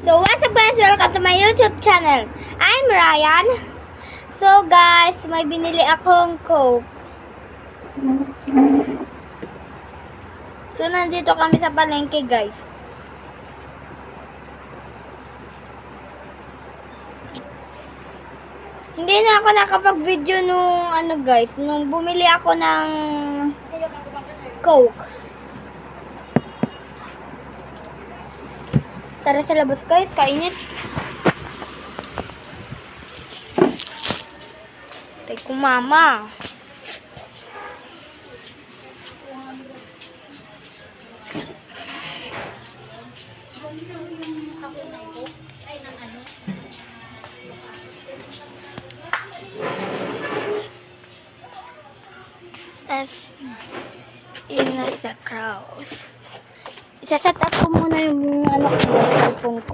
So what's up guys? Welcome to my YouTube channel. I'm Ryan. So guys, may binili akong Coke. So nandito kami sa palengke guys. Hindi na ako nakapag-video nung guys, nung bumili ako ng Coke. Tara sa labas guys, kainit. Tay ko mama. As in sa crows. Isaset up ko muna yung cellphone ko.